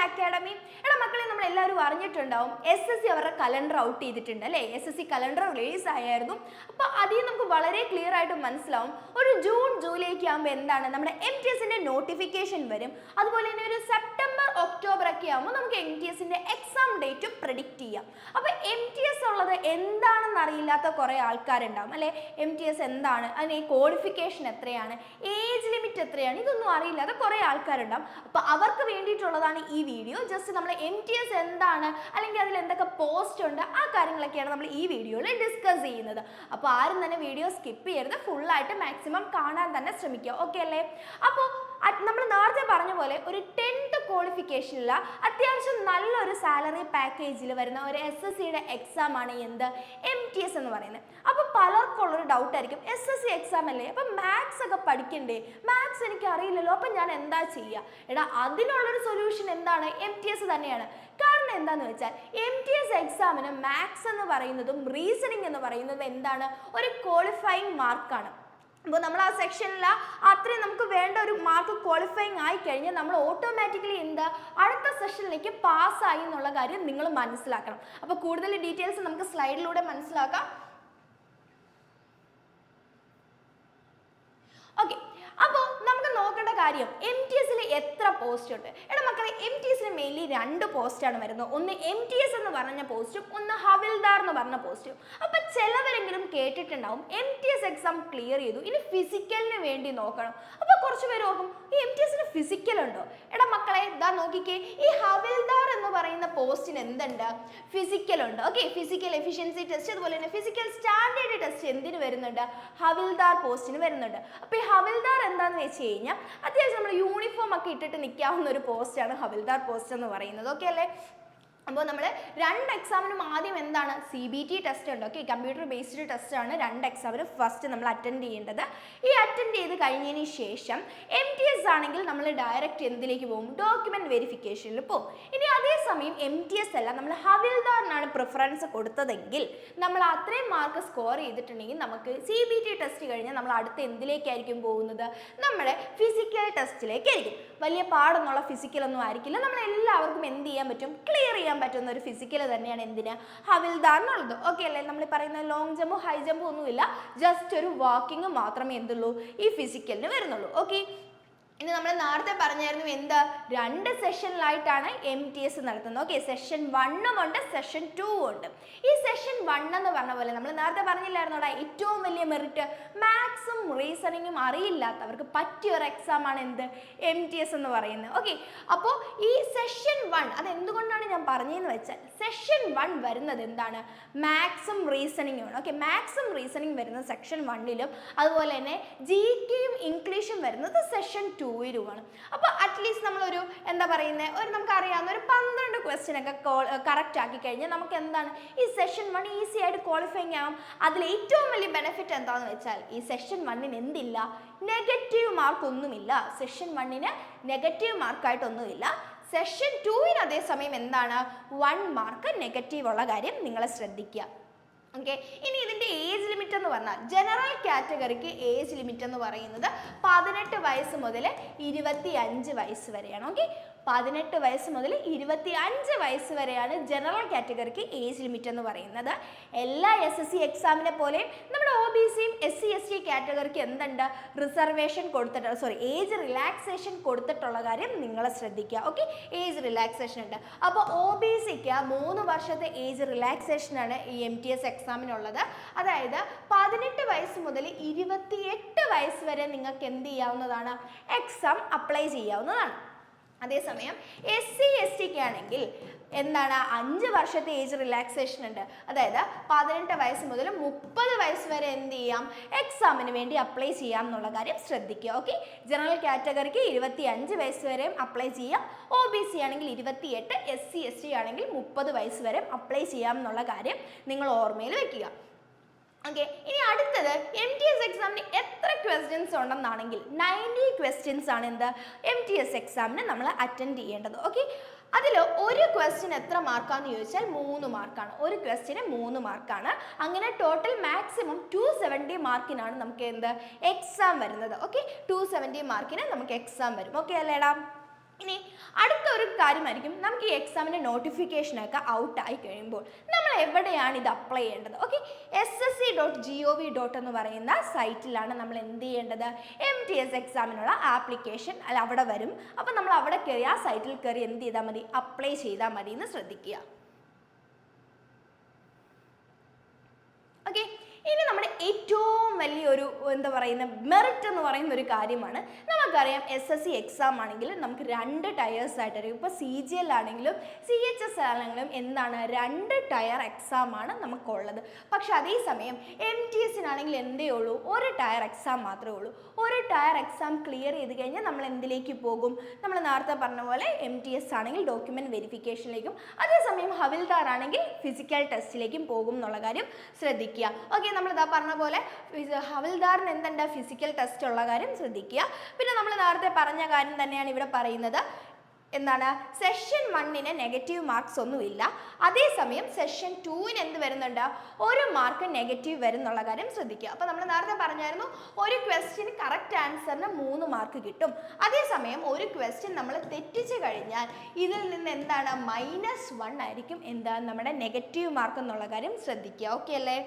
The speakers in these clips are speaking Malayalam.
അക്കാഡമി. എടാ മക്കളെ, നമ്മൾ എല്ലാവരും അറിഞ്ഞിട്ടുണ്ടാവും SSC അവരുടെ കലണ്ടർ ഔട്ട് ചെയ്തിട്ടുണ്ട് അല്ലേ? SSC കലണ്ടർ റിലീസ് ആയിരുന്നു. അപ്പോൾ അതിൽ നമുക്ക് വളരെ ക്ലിയർ ആയിട്ട് മനസ്സിലാവും ഒരു ജൂൺ ജൂലൈ ഒക്കെ ആകുമ്പോൾ എന്താണ് നമ്മുടെ MTSന്റെ നോട്ടിഫിക്കേഷൻ വരും. അതുപോലെ തന്നെ ഒരു സെപ്റ്റംബർ ഒക്ടോബർ ഒക്കെ ആകുമ്പോൾ നമുക്ക് MTSന്റെ എക്സാം ഡേറ്റ് പ്രെഡിക്റ്റ് ചെയ്യാം. അപ്പോൾ MTS ഉള്ളത് എന്താണെന്ന് അറിയില്ലാത്ത കുറേ ആൾക്കാരുണ്ടാവും അല്ലേ? MTS എന്താണ്, അതിന് ക്വാളിഫിക്കേഷൻ എത്രയാണ്, ഏജ് ലിമിറ്റ് എത്രയാണ്, ഇതൊന്നും അറിയില്ലാത്ത കുറേ ആൾക്കാരുണ്ടാവും. അപ്പോൾ അവർക്ക് വേണ്ടിയിട്ടുള്ളതാണ് ഈ വീഡിയോ. ജസ്റ്റ് നമ്മൾ MTS എന്താണ്, അല്ലെങ്കിൽ അതിൽ എന്തൊക്കെ പോസ്റ്റ് ഉണ്ട്, ആ കാര്യങ്ങളൊക്കെയാണ് നമ്മൾ ഈ വീഡിയോയിൽ ഡിസ്കസ് ചെയ്യുന്നത്. അപ്പോൾ ആരും തന്നെ വീഡിയോ സ്കിപ്പ് ചെയ്യരുത്, ഫുള്ളായിട്ട് മാക്സിമം കാണാൻ തന്നെ ശ്രമിക്കുക. ഓക്കെ അല്ലേ? അപ്പോൾ നമ്മൾ നേരത്തെ പറഞ്ഞ പോലെ ഒരു 10th ക്വാളിഫിക്കേഷനിൽ അത്യാവശ്യം നല്ലൊരു സാലറി പാക്കേജിൽ വരുന്ന ഒരു SSCയുടെ എക്സാം ആണ് എന്ത്, MTS എന്ന് പറയുന്നത്. അപ്പോൾ പലർക്കുള്ളൊരു ഡൗട്ട് ആയിരിക്കും, SSC എക്സാം അല്ലേ, അപ്പം മാത്സ് ഒക്കെ പഠിക്കണ്ടേ, മാത്സ് എനിക്ക് അറിയില്ലല്ലോ, അപ്പം ഞാൻ എന്താ ചെയ്യുക? എടാ അതിനുള്ളൊരു സൊല്യൂഷൻ എന്താണ്, MTS തന്നെയാണ്. കാരണം എന്താണെന്ന് വെച്ചാൽ MTS എക്സാമിന് മാത്സ് എന്ന് പറയുന്നതും റീസണിങ് എന്ന് പറയുന്നതും എന്താണ്, ഒരു ക്വാളിഫയിങ് മാർക്കാണ്. അപ്പോൾ നമ്മൾ ആ സെക്ഷനിൽ അത്രയും നമുക്ക് വേണ്ട ഒരു മാർക്ക് ക്വാളിഫയിങ് ആയി കഴിഞ്ഞാൽ നമ്മൾ ഓട്ടോമാറ്റിക്കലി എന്താ അടുത്ത സെഷനിലേക്ക് പാസ്സായി എന്നുള്ള കാര്യം നിങ്ങൾ മനസ്സിലാക്കണം. അപ്പോൾ കൂടുതൽ ഡീറ്റെയിൽസ് നമുക്ക് സ്ലൈഡിലൂടെ മനസ്സിലാക്കാം. ഓക്കെ, അപ്പോൾ നമുക്ക് നോക്കേണ്ട കാര്യം MTSൽ എത്ര പോസ്റ്റ് ഉണ്ട്. എടാ മക്കളെ, MTSൽ മെയിൻലി 2 പോസ്റ്റാണ് വരുന്നത്. ഒന്ന് MTS എന്ന് പറഞ്ഞ പോസ്റ്റും ഒന്ന് ഹവിൽദാർ എന്ന് പറഞ്ഞ പോസ്റ്റും. അപ്പോൾ ചിലവരെങ്കിലും കേട്ടിട്ടുണ്ടാവും MTS എക്സാം ക്ലിയർ ചെയ്തു, ഇനി ഫിസിക്കലിന് വേണ്ടി നോക്കണം. അപ്പോൾ കുറച്ച് പേര് നോക്കും, ഈ MTSന് ഫിസിക്കൽ ഉണ്ടോ? എടാ മക്കളെ, ഇതാ നോക്കിക്കേ, ഈ ഹവിൽദാർ എന്ന് പറയുന്ന പോസ്റ്റിന് എന്തുണ്ട്, ഫിസിക്കൽ ഉണ്ട്. ഓക്കെ, ഫിസിക്കൽ എഫിഷ്യൻസി ടെസ്റ്റ് അതുപോലെ തന്നെ ഫിസിക്കൽ സ്റ്റാൻഡേർഡ് ടെസ്റ്റ് എന്തിന് വരുന്നുണ്ട്, ഹവിൽദാർ പോസ്റ്റിന് വരുന്നുണ്ട്. അപ്പോൾ ഈ ഹവിൽദാർ എന്താണെന്ന് വെച്ച് കഴിഞ്ഞാൽ അത്യാവശ്യം നമ്മൾ യൂണിഫോം ഒക്കെ ഇട്ടിട്ട് നിൽക്കാവുന്ന ഒരു പോസ്റ്റാണ് ഹവിൽദാർ പോസ്റ്റ് എന്ന് പറയുന്നത്. ഓക്കെ അല്ലേ? അപ്പോൾ നമ്മൾ 2 എക്സാമിനും ആദ്യം എന്താണ് CBT ടെസ്റ്റ് ഉണ്ട്. ഓക്കെ, കമ്പ്യൂട്ടർ ബേസ്ഡ് ടെസ്റ്റ് ആണ് 2 എക്സാമിനും ഫസ്റ്റ് നമ്മൾ അറ്റൻഡ് ചെയ്യേണ്ടത്. ഈ അറ്റൻഡ് ചെയ്ത് കഴിഞ്ഞതിന് ശേഷം MTS ആണെങ്കിൽ നമ്മൾ ഡയറക്റ്റ് എന്തിലേക്ക് പോകും, ഡോക്യുമെന്റ് വെരിഫിക്കേഷനിൽ പോകും. ഇനി അതേസമയം MTS അല്ല, നമ്മൾ ഹവിൽദാറിനാണ് പ്രിഫറൻസ് കൊടുത്തതെങ്കിൽ നമ്മൾ അത്രയും മാർക്ക് സ്കോർ ചെയ്തിട്ടുണ്ടെങ്കിൽ നമുക്ക് CBT ടെസ്റ്റ് കഴിഞ്ഞാൽ നമ്മൾ അടുത്ത എന്തിലേക്കായിരിക്കും പോകുന്നത്, നമ്മുടെ ഫിസിക്കൽ ടെസ്റ്റിലേക്കായിരിക്കും. വലിയ പാടൊന്നുള്ള ഫിസിക്കലൊന്നും ആയിരിക്കില്ല, നമ്മൾ എല്ലാവർക്കും എന്ത് ചെയ്യാൻ പറ്റും, ക്ലിയർ ചെയ്യാൻ പറ്റുന്ന ഒരു ഫിസിക്കൽ തന്നെയാണ് എന്തിന്, ഹവിൽദാറിനുള്ളത്. ഓക്കെ അല്ലേ? നമ്മൾ പറയുന്ന ലോങ് ജമ്പോ ഹൈ ജമ്പോ ഒന്നുമില്ല, ജസ്റ്റ് ഒരു വാക്കിംഗ് മാത്രമേ എന്തുള്ളൂ ഈ ഫിസിക്കലിന് വരുന്നുള്ളൂ. ഓക്കെ, ഇനി നമ്മൾ നേരത്തെ പറഞ്ഞായിരുന്നു എന്താ, 2 സെഷനിലായിട്ടാണ് MTS നടത്തുന്നത്. ഓക്കെ, സെഷൻ 1 ഉണ്ട്, സെഷൻ 2 ഉണ്ട്. ഈ സെഷൻ 1 എന്ന് പറഞ്ഞ പോലെ നമ്മൾ നേരത്തെ പറഞ്ഞില്ലായിരുന്നോടാ, ഏറ്റവും വലിയ മെറിറ്റ് മാത്സും റീസണിങ്ങും അറിയില്ലാത്തവർക്ക് പറ്റിയ ഒരു എക്സാം ആണ് എന്ത്, MTS എന്ന് പറയുന്നത്. ഓക്കെ, അപ്പോൾ ഈ സെഷൻ 1 അതെന്തുകൊണ്ടാണ് ഞാൻ പറഞ്ഞതെന്ന് വെച്ചാൽ സെഷൻ 1 വരുന്നത് എന്താണ്, മാത്സും റീസണിങ്ങും ആണ്. ഓക്കെ, മാത്സും റീസണിങ് വരുന്നത് സെക്ഷൻ 1ലും അതുപോലെ തന്നെ GKയും ഇംഗ്ലീഷും വരുന്നത് സെഷൻ 2ലുമാണ്. അപ്പോൾ അറ്റ്ലീസ്റ്റ് നമ്മളൊരു എന്താ പറയുന്നത്, ഒരു നമുക്ക് അറിയാവുന്ന ഒരു 12 ക്വസ്റ്റ്യൻ ഒക്കെ കറക്റ്റ് ആക്കി കഴിഞ്ഞാൽ നമുക്ക് എന്താണ് ഈ സെഷൻ 1 ഈസി ആയിട്ട് ക്വാളിഫയിങ് ആവും. അതിൽ ഏറ്റവും വലിയ ബെനിഫിറ്റ് എന്താണെന്ന് വെച്ചാൽ ഈ സെഷൻ 1ന് എന്തില്ല, നെഗറ്റീവ് മാർക്ക് ഒന്നുമില്ല. സെഷൻ 1ന് നെഗറ്റീവ് മാർക്കായിട്ടൊന്നുമില്ല. സെഷൻ 2ന് അതേസമയം എന്താണ് 1 മാർക്ക് നെഗറ്റീവ് ഉള്ള കാര്യം നിങ്ങൾ ശ്രദ്ധിക്കുക. ഓക്കെ, ഇനി ഇതിൻ്റെ ഏജ് ലിമിറ്റ് എന്ന് പറഞ്ഞാൽ ജനറൽ കാറ്റഗറിക്ക് ഏജ് ലിമിറ്റ് എന്ന് പറയുന്നത് 18 വയസ്സ് മുതൽ 25 വയസ്സ് വരെയാണ്. ഓക്കെ, 18 വയസ്സ് മുതൽ 25 വയസ്സ് വരെയാണ് ജനറൽ കാറ്റഗറിക്ക് ഏജ് ലിമിറ്റ് എന്ന് പറയുന്നത്. എല്ലാ SSC എക്സാമിനെ പോലെയും നമ്മുടെ OBCയും SC ST കാറ്റഗറിക്ക് എന്തുണ്ട്, റിസർവേഷൻ കൊടുത്തിട്ട് ഏജ് റിലാക്സേഷൻ കൊടുത്തിട്ടുള്ള കാര്യം നിങ്ങൾ ശ്രദ്ധിക്കുക. ഓക്കെ, ഏജ് റിലാക്സേഷൻ ഉണ്ട്. അപ്പോൾ OBCക്ക് 3 വർഷത്തെ ഏജ് റിലാക്സേഷനാണ് ഈ MTS എക്സാമിനുള്ളത്. അതായത് 18 വയസ്സ് മുതൽ 28 വയസ്സ് വരെ നിങ്ങൾക്ക് എന്ത് ചെയ്യാവുന്നതാണ്, എക്സാം അപ്ലൈ ചെയ്യാവുന്നതാണ്. അതേസമയം SC STക്ക് ആണെങ്കിൽ എന്താണ് 5 വർഷത്തെ ഏജ് റിലാക്സേഷൻ ഉണ്ട്. അതായത് 18 വയസ്സ് മുതൽ 30 വയസ്സ് വരെ എന്ത് ചെയ്യാം, എക്സാമിന് വേണ്ടി അപ്ലൈ ചെയ്യാം എന്നുള്ള കാര്യം ശ്രദ്ധിക്കുക. ഓക്കെ, ജനറൽ കാറ്റഗറിക്ക് 25 വയസ്സ് വരെയും അപ്ലൈ ചെയ്യാം, OBC ആണെങ്കിൽ 28, SC ST ആണെങ്കിൽ 30 വയസ്സ് വരെ അപ്ലൈ ചെയ്യാം എന്നുള്ള കാര്യം നിങ്ങൾ ഓർമ്മയിൽ വെക്കുക. ഓക്കെ, ഇനി അടുത്തത് MTS എക്സാമിന് എത്ര ക്വസ്റ്റ്യൻസ് ഉണ്ടെന്നാണെങ്കിൽ 90 ക്വസ്റ്റ്യൻസ് ആണ് എന്ത് MTS എക്സാമിന് നമ്മൾ അറ്റൻഡ് ചെയ്യേണ്ടത്. ഓക്കെ, അതിൽ ഒരു ക്വസ്റ്റ്യൻ എത്ര മാർക്കാന്ന് ചോദിച്ചാൽ 3 മാർക്കാണ്. ഒരു ക്വസ്റ്റ്യന് 3 മാർക്കാണ്. അങ്ങനെ ടോട്ടൽ മാക്സിമം 270 മാർക്കിനാണ് നമുക്ക് എന്ത് എക്സാം വരുന്നത്. ഓക്കെ, 270 മാർക്കിന് നമുക്ക് എക്സാം വരും. ഓക്കെ അല്ലേടാ? ഇനി അടുത്ത ഒരു കാര്യമായിരിക്കും നമുക്ക് ഈ എക്സാമിൻ്റെ നോട്ടിഫിക്കേഷനൊക്കെ ഔട്ടായി കഴിയുമ്പോൾ നമ്മൾ എവിടെയാണ് ഇത് അപ്ലൈ ചെയ്യേണ്ടത്. Okay, ssc.gov. എന്ന് പറയുന്ന സൈറ്റിലാണ് നമ്മൾ എന്ത് ചെയ്യേണ്ടത്, MTS എക്സാമിനുള്ള ആപ്ലിക്കേഷൻ അവിടെ വരും. അപ്പം നമ്മൾ അവിടെ കയറി ആ സൈറ്റിൽ കയറി എന്ത് ചെയ്താൽ മതി, അപ്ലൈ ചെയ്താൽ മതി എന്ന് ശ്രദ്ധിക്കുക. ഓക്കെ, ഇനി നമ്മുടെ ഏറ്റവും വലിയൊരു എന്താ പറയുന്ന മെറിറ്റ് എന്ന് പറയുന്ന ഒരു കാര്യമാണ്. നമുക്കറിയാം SSC എക്സാം ആണെങ്കിൽ നമുക്ക് 2 ടയേഴ്സ് ആയിട്ടായിരിക്കും. ഇപ്പോൾ CGL ആണെങ്കിലും CHS ആണെങ്കിലും എന്താണ്, 2 ടയർ എക്സാമാണ് നമുക്കുള്ളത്. പക്ഷെ അതേസമയം MTSനാണെങ്കിൽ എന്തേ ഉള്ളൂ, 1 ടയർ എക്സാം മാത്രമേ ഉള്ളൂ. 1 ടയർ എക്സാം ക്ലിയർ ചെയ്ത് കഴിഞ്ഞാൽ നമ്മൾ എന്തിലേക്ക് പോകും, നമ്മൾ നേരത്തെ പറഞ്ഞ പോലെ MTS ആണെങ്കിൽ ഡോക്യുമെൻറ്റ് വെരിഫിക്കേഷനിലേക്കും അതേസമയം ഹവിൽദാർ ആണെങ്കിൽ ഫിസിക്കൽ ടെസ്റ്റിലേക്കും പോകും എന്നുള്ള കാര്യം ശ്രദ്ധിക്കുക. ഓക്കെ, നമ്മളിതാ പറഞ്ഞ പോലെ ഹവിൽദാറിന് എന്തുണ്ട്, ഫിസിക്കൽ ടെസ്റ്റ് ഉള്ള കാര്യം ശ്രദ്ധിക്കുക. പിന്നെ നമ്മൾ നേരത്തെ പറഞ്ഞ കാര്യം തന്നെയാണ് ഇവിടെ പറയുന്നത്, എന്താണ്, സെഷൻ 1 നെഗറ്റീവ് മാർക്സ് ഒന്നുമില്ല. അതേസമയം സെഷൻ 2 എന്ത് വരുന്നുണ്ട്, 1 മാർക്ക് നെഗറ്റീവ് വരുന്നുള്ള കാര്യം ശ്രദ്ധിക്കുക. അപ്പോൾ നമ്മൾ നേരത്തെ പറഞ്ഞായിരുന്നു ഒരു ക്വസ്റ്റ്യന് കറക്റ്റ് ആൻസറിന് 3 മാർക്ക് കിട്ടും. അതേസമയം ഒരു ക്വസ്റ്റ്യൻ നമ്മൾ തെറ്റിച്ച് കഴിഞ്ഞാൽ ഇതിൽ നിന്ന് എന്താണ്, -1 ആയിരിക്കും എന്താ നമ്മുടെ നെഗറ്റീവ് മാർക്ക് എന്നുള്ള കാര്യം ശ്രദ്ധിക്കുക. ഓക്കെ അല്ലേ?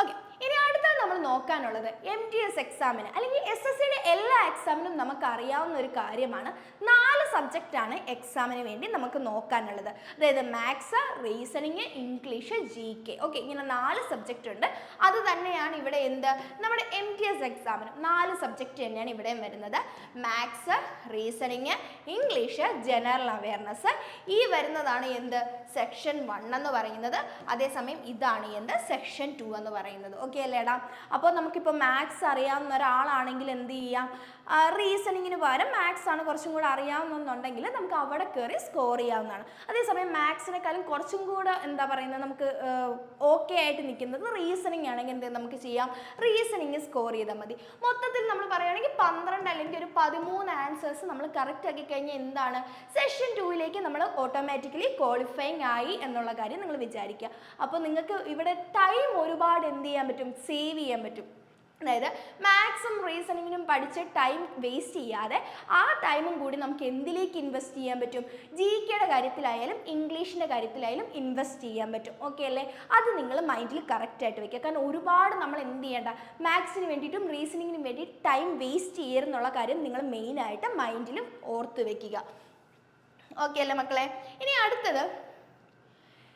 ഓക്കെ, ഇനി അടുത്ത നമ്മൾ നോക്കാനുള്ളത് MTS എക്സാമിന് അല്ലെങ്കിൽ SSCയുടെ എല്ലാ എക്സാമിനും നമുക്ക് അറിയാവുന്ന ഒരു കാര്യമാണ്, 4 സബ്ജക്റ്റാണ് എക്സാമിന് വേണ്ടി നമുക്ക് നോക്കാനുള്ളത്. അതായത് maths, reasoning, English, GK. Okay, ഇങ്ങനെ 4 സബ്ജക്റ്റ് ഉണ്ട്. അത് തന്നെയാണ് ഇവിടെ എന്ത്, നമ്മുടെ MTS എക്സാമിനും 4 സബ്ജക്റ്റ് തന്നെയാണ് ഇവിടെയും വരുന്നത്. Maths, reasoning, English, general awareness. ഈ വരുന്നതാണ് എന്ത്, സെക്ഷൻ 1 എന്ന് പറയുന്നത്. അതേസമയം ഇതാണ് എന്ത്, സെക്ഷൻ 2 എന്ന് പറയുന്നത്. ഓക്കെ അല്ലേടാ? അപ്പോൾ നമുക്കിപ്പോൾ മാത്സ് അറിയാവുന്ന ഒരാളാണെങ്കിൽ എന്ത് ചെയ്യാം, റീസണിങ്ങിന് പകരം മാത്സ് ആണ് കുറച്ചും കൂടെ അറിയാവുന്നുണ്ടെങ്കിൽ നമുക്ക് അവിടെ കയറി സ്കോർ ചെയ്യാവുന്നതാണ്. അതേസമയം മാത്സിനെക്കാളും കുറച്ചും കൂടെ എന്താ പറയുന്നത് നമുക്ക് ഓക്കെ ആയിട്ട് നിൽക്കുന്നത് റീസണിങ് ആണെങ്കിൽ എന്ത് നമുക്ക് ചെയ്യാം, റീസണിങ് സ്കോർ ചെയ്താൽ മതി. മൊത്തത്തിൽ നമ്മൾ പറയുകയാണെങ്കിൽ 12 അല്ലെങ്കിൽ ഒരു 13 ആൻസേഴ്സ് നമ്മൾ കറക്റ്റ് ആക്കി കഴിഞ്ഞാൽ എന്താണ്, സെഷൻ 2 നമ്മൾ ഓട്ടോമാറ്റിക്കലി ക്വാളിഫയിങ് ആയി എന്നുള്ള കാര്യം നിങ്ങൾ വിചാരിക്കുക. അപ്പോൾ നിങ്ങൾക്ക് ഇവിടെ ടൈം ഒരുപാട് എന്ത് ചെയ്യാൻ പറ്റും, സേവ് ചെയ്യാൻ പറ്റും. അതായത് മാത്സും റീസണിങ്ങിനും പഠിച്ച് ടൈം വേസ്റ്റ് ചെയ്യാതെ ആ ടൈമും കൂടി നമുക്ക് എന്തിലേക്ക് ഇൻവെസ്റ്റ് ചെയ്യാൻ പറ്റും, GKയുടെ കാര്യത്തിലായാലും ഇംഗ്ലീഷിൻ്റെ കാര്യത്തിലായാലും ഇൻവെസ്റ്റ് ചെയ്യാൻ പറ്റും. ഓക്കെ അല്ലേ? അത് നിങ്ങൾ മൈൻഡിൽ കറക്റ്റായിട്ട് വെക്കുക. കാരണം ഒരുപാട് നമ്മൾ എന്ത് ചെയ്യേണ്ട, മാത്സിന് വേണ്ടിയിട്ടും റീസണിങ്ങിനും വേണ്ടി ടൈം വേസ്റ്റ് ചെയ്യരുന്നുള്ള കാര്യം നിങ്ങൾ മെയിനായിട്ട് മൈൻഡിൽ ഓർത്ത് വെക്കുക. ഓക്കെ അല്ലേ മക്കളെ? ഇനി അടുത്തത്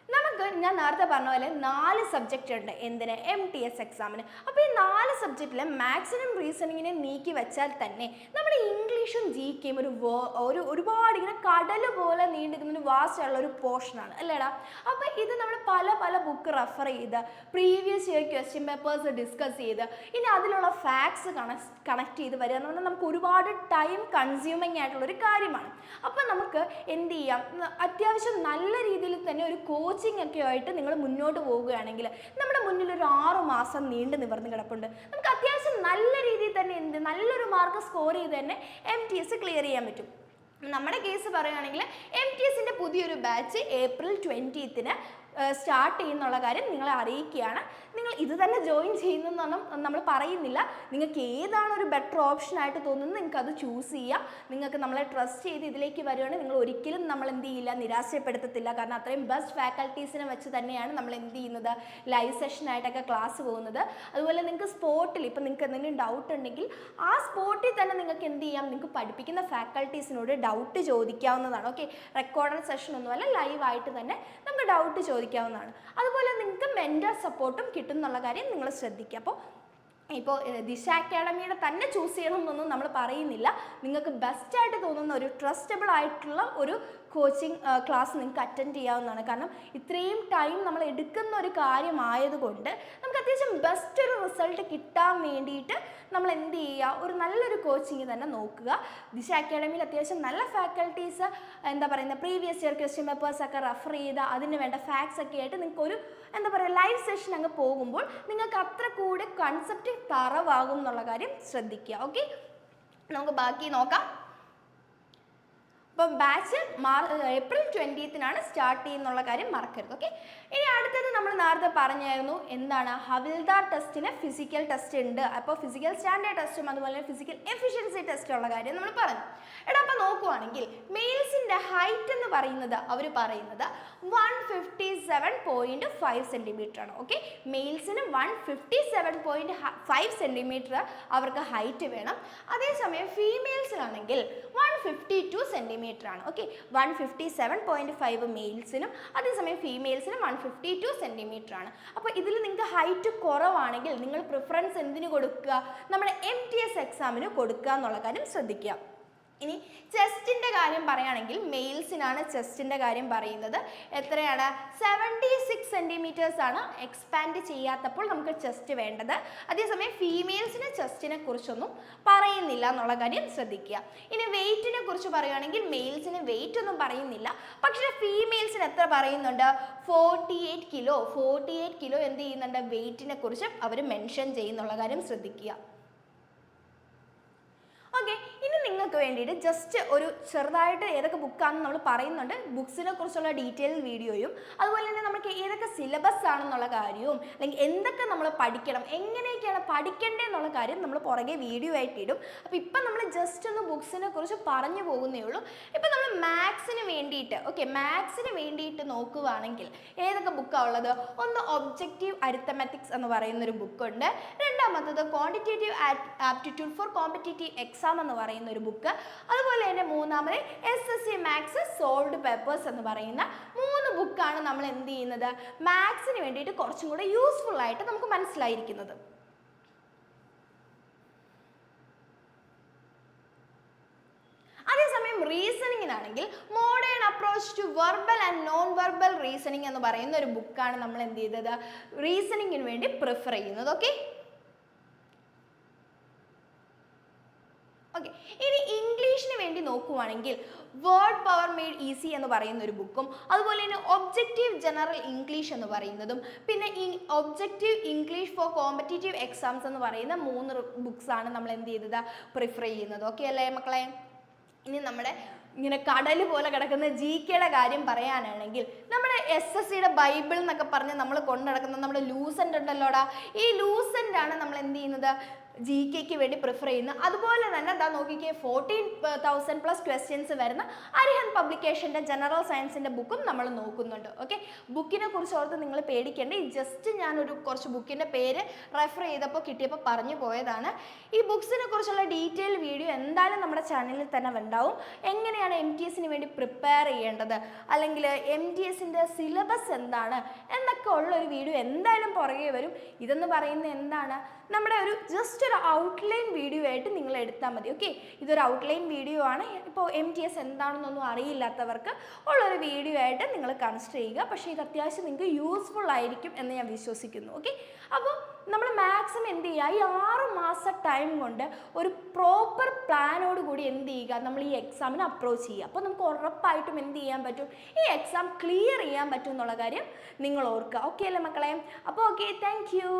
നമുക്ക് ഞാൻ നേരത്തെ പറഞ്ഞ പോലെ 4 സബ്ജക്റ്റ് ഉണ്ട് എന്തിന്, MTS എക്സാമിന്. അപ്പോൾ ഈ 4 സബ്ജക്റ്റിൽ മാത്സിനും റീസണിങ്ങിനും നീക്കി വെച്ചാൽ തന്നെ നമ്മുടെ ഇംഗ്ലീഷും GKയും ഒരുപാട് ഇങ്ങനെ കടൽ പോലെ നീണ്ടുന്ന ഒരു വാസ്റ്റ് ഉള്ള ഒരു പോർഷനാണ് അല്ലേടാ. അപ്പോൾ ഇത് നമ്മൾ പല ബുക്ക് റെഫർ ചെയ്ത് previous year question papers discuss ചെയ്ത് ഇനി അതിലുള്ള ഫാക്ട്സ് കണക്ട് ചെയ്ത് വരിക എന്ന് പറഞ്ഞാൽ നമുക്ക് ഒരുപാട് ടൈം കൺസ്യൂമിങ് ആയിട്ടുള്ളൊരു കാര്യമാണ്. അപ്പോൾ നമുക്ക് എന്ത് ചെയ്യാം, അത്യാവശ്യം നല്ല രീതിയിൽ തന്നെ ഒരു കോച്ചിങ് ഒക്കെ ആയിട്ട് നിങ്ങൾ മുന്നോട്ട് പോവുകയാണെങ്കിൽ നമ്മുടെ മുന്നിൽ ഒരു 6 മാസം നീണ്ടു നിവർന്ന് കിടപ്പുണ്ട്. നമുക്ക് അത്യാവശ്യം നല്ല രീതിയിൽ തന്നെ നല്ലൊരു മാർക്ക് സ്കോർ ചെയ്ത് തന്നെ MTS ക്ലിയർ ചെയ്യാൻ പറ്റും. നമ്മുടെ കേസ് പറയുകയാണെങ്കിൽ MTSൻ്റെ പുതിയൊരു ബാച്ച് April 20th സ്റ്റാർട്ട് ചെയ്യുന്നുള്ള കാര്യം നിങ്ങളെ അറിയിക്കുകയാണ്. നിങ്ങൾ ഇത് തന്നെ ജോയിൻ ചെയ്യുന്നതെന്നൊന്നും നമ്മൾ പറയുന്നില്ല. നിങ്ങൾക്ക് ഏതാണ് ഒരു ബെറ്റർ ഓപ്ഷൻ ആയിട്ട് തോന്നുന്നത് നിങ്ങൾക്ക് അത് ചൂസ് ചെയ്യാം. നിങ്ങൾക്ക് നമ്മളെ ട്രസ്റ്റ് ചെയ്ത് ഇതിലേക്ക് വരുവാണെങ്കിൽ നിങ്ങൾ ഒരിക്കലും നമ്മൾ എന്ത് ചെയ്യില്ല, നിരാശപ്പെടുത്തത്തില്ല. കാരണം അത്രയും ബെസ്റ്റ് ഫാക്കൽറ്റീസിനെ വെച്ച് തന്നെയാണ് നമ്മൾ എന്ത് ചെയ്യുന്നത്, ലൈവ് സെഷനായിട്ടൊക്കെ ക്ലാസ് പോകുന്നത്. അതുപോലെ നിങ്ങൾക്ക് സ്പോട്ടിൽ ഇപ്പോൾ നിങ്ങൾക്ക് എന്തെങ്കിലും ഡൗട്ട് ഉണ്ടെങ്കിൽ ആ സ്പോട്ടിൽ തന്നെ നിങ്ങൾക്ക് എന്ത് ചെയ്യാം, നിങ്ങൾക്ക് പഠിപ്പിക്കുന്ന ഫാക്കൽറ്റീസിനോട് ഡൗട്ട് ചോദിക്കാവുന്നതാണ്. ഓക്കെ, റെക്കോർഡഡ് സെഷൻ ഒന്നുമല്ല, ലൈവായിട്ട് തന്നെ നമുക്ക് ഡൗട്ട് ചോദിക്കാവുന്നതാണ്. അതുപോലെ നിങ്ങൾക്ക് മെൻറ്റർ സപ്പോർട്ടും കിട്ടും എന്നുള്ള കാര്യം നിങ്ങൾ ശ്രദ്ധിക്കുക. ഇപ്പോൾ ദിശ അക്കാഡമിയുടെ തന്നെ ചൂസ് ചെയ്യണം എന്നൊന്നും നമ്മൾ പറയുന്നില്ല. നിങ്ങൾക്ക് ബെസ്റ്റായിട്ട് തോന്നുന്ന ഒരു ട്രസ്റ്റബിൾ ആയിട്ടുള്ള ഒരു കോച്ചിങ് ക്ലാസ് നിങ്ങൾക്ക് അറ്റൻഡ് ചെയ്യാവുന്നതാണ്. കാരണം ഇത്രയും ടൈം നമ്മൾ എടുക്കുന്ന ഒരു കാര്യമായതുകൊണ്ട് നമുക്ക് അത്യാവശ്യം ബെസ്റ്റ് ഒരു റിസൾട്ട് കിട്ടാൻ വേണ്ടിയിട്ട് നമ്മൾ എന്ത് ചെയ്യുക, ഒരു നല്ലൊരു കോച്ചിങ് തന്നെ നോക്കുക. ദിശ അക്കാഡമിയിൽ അത്യാവശ്യം നല്ല ഫാക്കൽറ്റീസ് എന്താ പറയുന്നത് പ്രീവിയസ് ഇയർ ക്വസ്റ്റ്യൻ പേപ്പേഴ്സൊക്കെ റെഫർ ചെയ്ത് അതിന് വേണ്ട ഫാക്ട്സ് ഒക്കെ ആയിട്ട് നിങ്ങൾക്ക് ഒരു എന്താ പറയുക ലൈവ് സെഷൻ അങ്ങ് പോകുമ്പോൾ നിങ്ങൾക്ക് അത്ര കൂടെ കൺസെപ്റ്റ് തറവാകും എന്നുള്ള കാര്യം ശ്രദ്ധിക്കുക. ഓക്കെ, നമുക്ക് ബാക്കി നോക്കാം. അപ്പം ബാച്ച് ഏപ്രിൽ 20th സ്റ്റാർട്ട് ചെയ്യുന്നുള്ള കാര്യം മറക്കരുത്. ഓക്കെ, ഇനി അടുത്തത് നമ്മൾ നേരത്തെ പറഞ്ഞായിരുന്നു എന്താണ്, ഹവിൽദാർ ടെസ്റ്റിന് ഫിസിക്കൽ ടെസ്റ്റ് ഉണ്ട്. അപ്പോൾ ഫിസിക്കൽ സ്റ്റാൻഡേർഡ് ടെസ്റ്റും അതുപോലെ ഫിസിക്കൽ എഫിഷ്യൻസി ടെസ്റ്റ് ഉള്ള കാര്യം നമ്മൾ പറഞ്ഞു. എടാ അപ്പോൾ നോക്കുവാണെങ്കിൽ മെയിൽസിൻ്റെ ഹൈറ്റ് എന്ന് പറയുന്നത് അവർ പറയുന്നത് 157.5 സെൻറ്റിമീറ്റർ ആണ്. ഓക്കെ, മെയിൽസിന് 157.5 സെൻറ്റിമീറ്റർ അവർക്ക് ഹൈറ്റ് വേണം. അതേസമയം ഫീമെയിൽസിലാണെങ്കിൽ 152 സെൻറ്റിമീറ്റർ ആണ്. ഓക്കെ, 157.5 മെയിൽസിനും അതേസമയം ഫീമെയിൽസിനും 152 സെൻറ്റിമീറ്റർ ആണ്. അപ്പോൾ ഇതിൽ നിങ്ങൾക്ക് ഹൈറ്റ് കുറവാണെങ്കിൽ നിങ്ങൾ പ്രിഫറൻസ് എന്തിനു കൊടുക്കുക, നമ്മുടെ MTS എക്സാമിന് കൊടുക്കുക എന്നുള്ള കാര്യം ശ്രദ്ധിക്കുക. ഇനി ചെസ്റ്റിൻ്റെ കാര്യം പറയുകയാണെങ്കിൽ മെയിൽസിനാണ് ചെസ്റ്റിൻ്റെ കാര്യം പറയുന്നത്. എത്രയാണ്, 76 സെൻറ്റിമീറ്റേഴ്സ് ആണ് എക്സ്പാൻഡ് ചെയ്യാത്തപ്പോൾ നമുക്ക് ചെസ്റ്റ് വേണ്ടത്. അതേസമയം ഫീമെയിൽസിന് ചെസ്റ്റിനെ കുറിച്ചൊന്നും പറയുന്നില്ല എന്നുള്ള കാര്യം ശ്രദ്ധിക്കുക. ഇനി വെയിറ്റിനെ കുറിച്ച് പറയുകയാണെങ്കിൽ മെയിൽസിന് വെയിറ്റ് ഒന്നും പറയുന്നില്ല, പക്ഷേ ഫീമെയിൽസിന് എത്ര പറയുന്നുണ്ട്, 48 കിലോ. 48 കിലോ എന്ത് ചെയ്യുന്നുണ്ട്, വെയിറ്റിനെ കുറിച്ച് അവർ മെൻഷൻ ചെയ്യുന്നുള്ള കാര്യം ശ്രദ്ധിക്കുക. ഓക്കെ, ഇനി നിങ്ങൾക്ക് വേണ്ടിയിട്ട് ജസ്റ്റ് ഒരു ചെറുതായിട്ട് ഏതൊക്കെ ബുക്കാണെന്ന് നമ്മൾ പറയുന്നുണ്ട്. ബുക്സിനെ കുറിച്ചുള്ള ഡീറ്റെയിൽ വീഡിയോയും അതുപോലെ തന്നെ നമുക്ക് ഏതൊക്കെ സിലബസ് ആണെന്നുള്ള കാര്യവും അല്ലെങ്കിൽ എന്തൊക്കെ നമ്മൾ പഠിക്കണം, എങ്ങനെയൊക്കെയാണ് പഠിക്കേണ്ടതെന്നുള്ള കാര്യം നമ്മൾ പുറകെ വീഡിയോ ആയിട്ട് ഇടും. അപ്പോൾ ഇപ്പം നമ്മൾ ജസ്റ്റ് ഒന്ന് ബുക്സിനെ കുറിച്ച് പറഞ്ഞു പോകുന്നേ ഉള്ളൂ. ഇപ്പം നമ്മൾ മാത്സിന് വേണ്ടിയിട്ട് മാത്സിന് വേണ്ടിയിട്ട് നോക്കുകയാണെങ്കിൽ ഏതൊക്കെ ബുക്കാണ് ഉള്ളത്, ഒന്ന് ഒബ്ജക്റ്റീവ് അരിത്തമാറ്റിക്സ് എന്ന് പറയുന്നൊരു ബുക്കുണ്ട്. രണ്ടാമത്തത് quantitative aptitude four competitive exam എന്ന് പറയുന്ന ഒരു ബുക്ക്. അതുപോലെ തന്നെ മൂന്നാമത് SSC മാത്സ് സോൾവ്ഡ് പേപ്പേഴ്സ് എന്ന് പറയുന്ന 3 ബുക്കാണ് നമ്മൾ എന്ത് ചെയ്യുന്നത്, മാത്സിന് വേണ്ടിയിട്ട് കുറച്ചും കൂടെ യൂസ്ഫുൾ ആയിട്ട് നമുക്ക് മനസ്സിലായിരിക്കുന്നത്. അതേസമയം റീസണിങ്ങിനാണെങ്കിൽ modern approach to verbal and non verbal reasoning എന്ന് പറയുന്ന ഒരു ബുക്കാണ് നമ്മൾ എന്ത് ചെയ്തത്, റീസണിങ്ങിന് വേണ്ടി പ്രിഫർ ചെയ്യുന്നത്. ഓക്കെ, ഇനി ഇംഗ്ലീഷിന് വേണ്ടി നോക്കുവാണെങ്കിൽ വേർഡ് പവർ മെയ്ഡ് ഈസി എന്ന് പറയുന്ന ഒരു ബുക്കും അതുപോലെ തന്നെ ഒബ്ജക്റ്റീവ് ജനറൽ ഇംഗ്ലീഷ് എന്ന് പറയുന്നതും പിന്നെ objective English for competitive exams എന്ന് പറയുന്ന 3 ബുക്സാണ് നമ്മൾ എന്ത് ചെയ്തത്, പ്രിഫർ ചെയ്യുന്നത്. ഓക്കെ അല്ലേ മക്കളെ? ഇനി നമ്മുടെ ഇങ്ങനെ കടൽ പോലെ കിടക്കുന്ന GKയുടെ കാര്യം പറയാനാണെങ്കിൽ നമ്മുടെ SSCയുടെ ബൈബിൾ എന്നൊക്കെ പറഞ്ഞ് നമ്മൾ കൊണ്ടു നടക്കുന്ന നമ്മുടെ ലൂസൻ്റ് ഉണ്ടല്ലോടാ, ഈ ലൂസൻ്റ് ആണ് നമ്മൾ എന്ത് ചെയ്യുന്നത്, GKക്ക് വേണ്ടി പ്രിഫർ ചെയ്യുന്നത്. അതുപോലെ തന്നെ എന്താ നോക്കിക്കേ, 14,000+ ക്വസ്റ്റ്യൻസ് വരുന്ന അരിഹൻ പബ്ലിക്കേഷൻ്റെ ജനറൽ സയൻസിൻ്റെ ബുക്കും നമ്മൾ നോക്കുന്നുണ്ട്. ഓക്കെ, ബുക്കിനെ കുറിച്ച് ഓർത്ത് നിങ്ങൾ പേടിക്കേണ്ട, ജസ്റ്റ് ഞാനൊരു കുറച്ച് ബുക്കിൻ്റെ പേര് റെഫർ ചെയ്തപ്പോൾ കിട്ടിയപ്പോൾ പറഞ്ഞു പോയതാണ്. ഈ ബുക്സിനെ കുറിച്ചുള്ള ഡീറ്റെയിൽ വീഡിയോ എന്തായാലും നമ്മുടെ ചാനലിൽ തന്നെ ഉണ്ടാവും. എങ്ങനെയാണ് MTSന് വേണ്ടി പ്രിപ്പയർ ചെയ്യേണ്ടത് അല്ലെങ്കിൽ MTSൻ്റെ സിലബസ് എന്താണ് എന്നൊക്കെ ഉള്ളൊരു വീഡിയോ എന്തായാലും പുറകെ വരും. ഇതെന്ന് പറയുന്നത് എന്താണ്, നമ്മുടെ ഒരു ജസ്റ്റ് ഒരു ഔട്ട്ലൈൻ വീഡിയോ ആയിട്ട് നിങ്ങൾ എടുത്താൽ മതി. ഓക്കെ, ഇതൊരു ഔട്ട്ലൈൻ വീഡിയോ ആണ്. ഇപ്പോൾ MTS എന്താണെന്നൊന്നും അറിയില്ലാത്തവർക്ക് ഉള്ളൊരു വീഡിയോ ആയിട്ട് നിങ്ങൾ കൺസിഡർ ചെയ്യുക. പക്ഷേ ഇത് അത്യാവശ്യം നിങ്ങൾക്ക് യൂസ്ഫുൾ ആയിരിക്കും എന്ന് ഞാൻ വിശ്വസിക്കുന്നു. ഓക്കെ, അപ്പോൾ നമ്മൾ മാക്സിമം എന്ത് ചെയ്യുക, ഈ 6 മാസ ടൈം കൊണ്ട് ഒരു പ്രോപ്പർ പ്ലാനോട് കൂടി എന്ത് ചെയ്യുക, നമ്മൾ ഈ എക്സാമിന് അപ്രോച്ച് ചെയ്യുക. അപ്പോൾ നമുക്ക് ഉറപ്പായിട്ടും എന്ത് ചെയ്യാൻ പറ്റും, ഈ എക്സാം ക്ലിയർ ചെയ്യാൻ പറ്റും എന്നുള്ള കാര്യം നിങ്ങൾ ഓർക്കുക. ഓക്കെ അല്ലേ മക്കളെ? അപ്പോൾ ഓക്കെ, താങ്ക് യു.